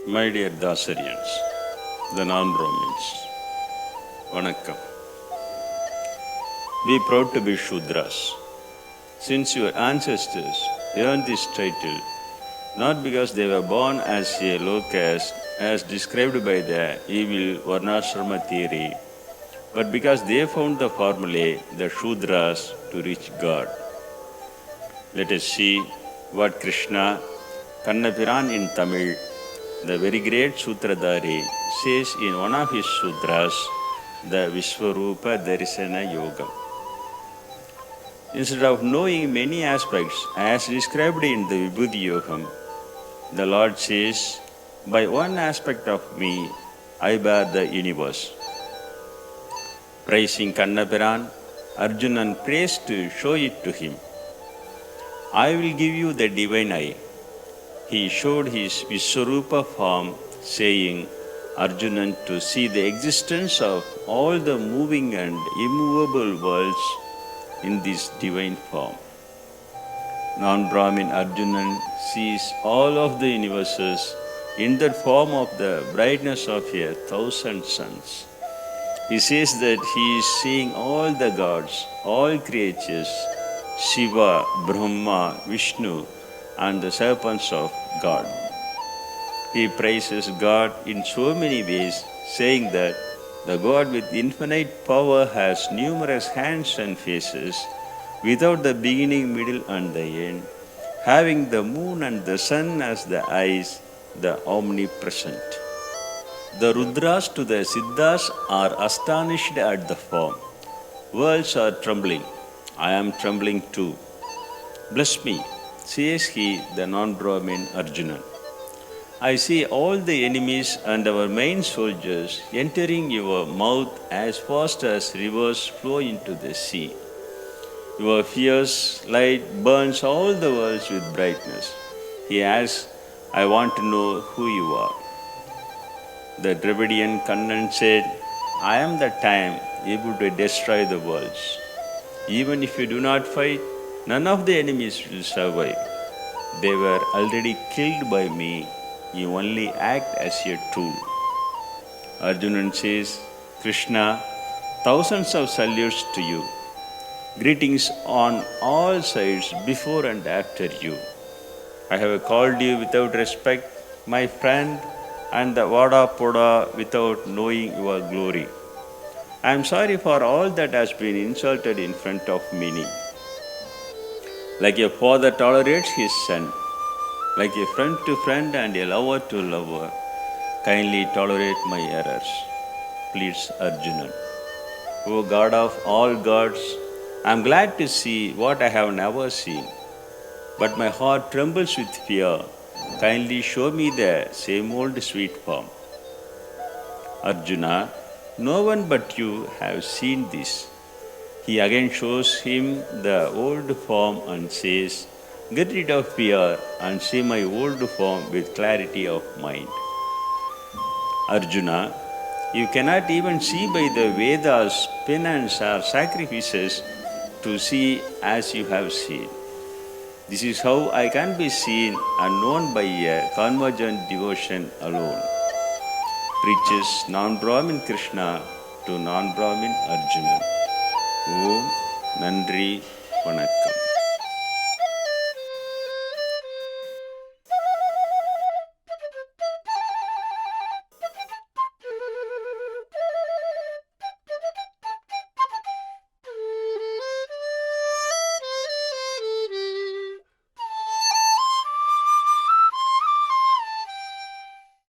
My dear Dasarians, the non-Brahmins, Vanakkam. Be proud to be Shudras, since your ancestors earned this title not because they were born as a low caste as described by the evil Varnashrama theory, but because they found the formulae, the Shudras, to reach God. Let us see what Krishna, Kannapiran in Tamil, the very great Sutradhari, says in one of his sutras, the Vishwarupa Darsana Yoga. Instead of knowing many aspects as described in the Vibhuti Yogam, the Lord says, by one aspect of me, I bear the universe. Praising Kannapiran, Arjunan prays to show it to him. I will give you the divine eye. He showed his Vishwarupa form, saying, Arjunan, to see the existence of all the moving and immovable worlds in this divine form. Non-Brahmin Arjunan sees all of the universes in the form of the brightness of 1,000 suns. He says that he is seeing all the gods, all creatures, Shiva, Brahma, Vishnu, and the serpents of God. He praises God in so many ways, saying that the God with infinite power has numerous hands and faces, without the beginning, middle, and the end, having the moon and the sun as the eyes, the omnipresent. The Rudras to the Siddhas are astonished at the form. Worlds are trembling. I am trembling too. Bless me, says he, the non-Brahmin Arjuna. I see all the enemies and our main soldiers entering your mouth as fast as rivers flow into the sea. Your fierce light burns all the worlds with brightness. He asks, I want to know who you are. The Dravidian Kannan said, I am the time able to destroy the worlds. Even if you do not fight, none of the enemies will survive. They were already killed by me. You only act as a tool. Arjunan says, Krishna, thousands of salutes to you. Greetings on all sides before and after you. I have called you without respect, my friend, and the Vada Poda without knowing your glory. I am sorry for all that has been insulted in front of many. Like a father tolerates his son, like a friend to friend and a lover to lover, kindly tolerate my errors, pleads Arjuna. O God of all gods, I am glad to see what I have never seen, but my heart trembles with fear. Kindly show me the same old sweet form. Arjuna, no one but you have seen this. He again shows him the old form and says, get rid of fear and see my old form with clarity of mind. Arjuna, you cannot even see by the Vedas, penance or sacrifices to see as you have seen. This is how I can be seen and known by a convergent devotion alone. Preaches non-Brahmin Krishna to non-Brahmin Arjuna. Om Nandri Vanakkam.